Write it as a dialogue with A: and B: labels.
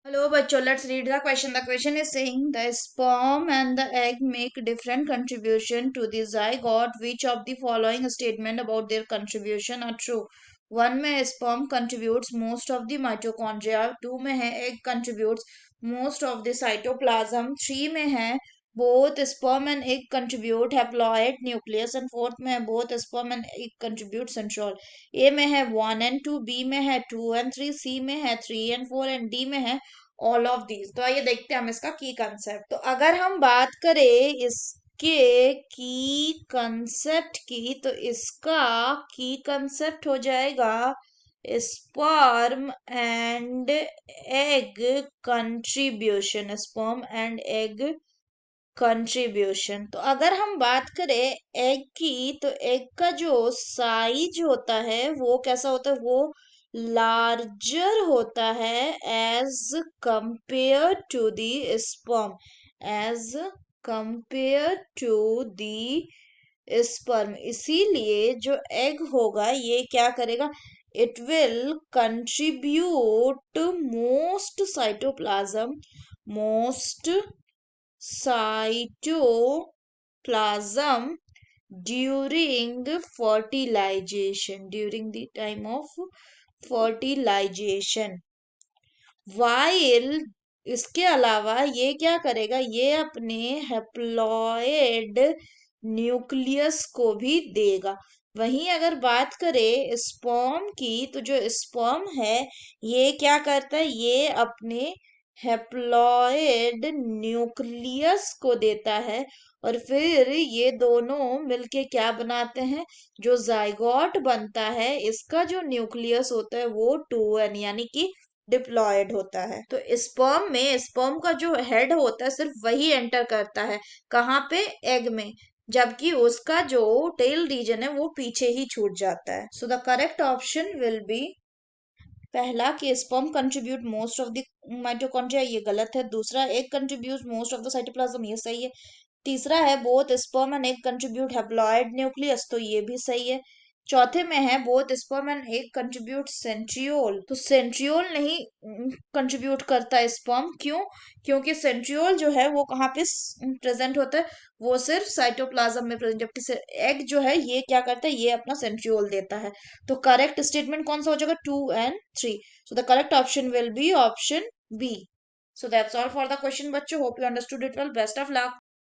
A: Hello, bachcho. Let's read the question. The question is saying the sperm and the egg make different contribution to the zygote. Which of the following statement about their contribution are true? One में sperm contributes most of the mitochondria. Two में है egg contributes most of the cytoplasm. Three में है both sperm and egg contribute haploid nucleus. and fourth में है both sperm and egg contribute centriole. ए में है 1 and 2, B में है 2 and 3, सी में है 3 and 4 and डी में है ऑल ऑफ दीज। तो आइए देखते हैं हम इसका की कंसेप्ट। तो अगर हम बात करें इसके की कंसेप्ट की, तो इसका की कंसेप्ट हो जाएगा sperm and egg contribution. Sperm and egg contribution. तो अगर हम बात करें एग की, तो एग का जो साइज होता है वो कैसा होता है, वो लार्जर होता है as compare to the sperm, as compare to the sperm. इसीलिए जो एग होगा ये क्या करेगा, it will contribute most cytoplasm, most cytoplasm during fertilization, during the time of fertilization। while इसके अलावा ये क्या करेगा, ये अपने हेप्लॉइड न्यूक्लियस को भी देगा। वहीं अगर बात करें स्पर्म की, तो जो स्पर्म है ये क्या करता है, ये अपने हेप्लॉइड न्यूक्लियस को देता है और फिर ये दोनों मिलके क्या बनाते हैं, जो जाइगोट बनता है इसका जो न्यूक्लियस होता है वो 2n यानी कि डिप्लॉयड होता है। तो स्पर्म में स्पर्म का जो हेड होता है सिर्फ वही एंटर करता है, कहाँ पे, एग में, जबकि उसका जो टेल रीजन है वो पीछे ही छूट जाता है। सो the correct option will B पहला कि sperm contribute most of the mitochondria, ये गलत है। दूसरा, egg contribute most of the cytoplasm, ये सही है। तीसरा है both sperm and egg contribute haploid nucleus, तो ये भी सही है। चौथे में है both sperm and egg contribute centriole, तो सेंट्रियोल नहीं कंट्रीब्यूट करता है स्पर्म, क्यों, क्योंकि सेंट्रियोल जो है वो कहाँ पे प्रेजेंट होता है, वो सिर्फ साइटोप्लाज्म में प्रेजेंट, जबकि एग जो है ये क्या करता है, ये अपना सेंट्रियोल देता है। तो करेक्ट स्टेटमेंट कौन सा हो जाएगा, 2 and 3। So the correct option will be option B. So that's all for the question, बच्चों। Hope you understood it well. Best of luck.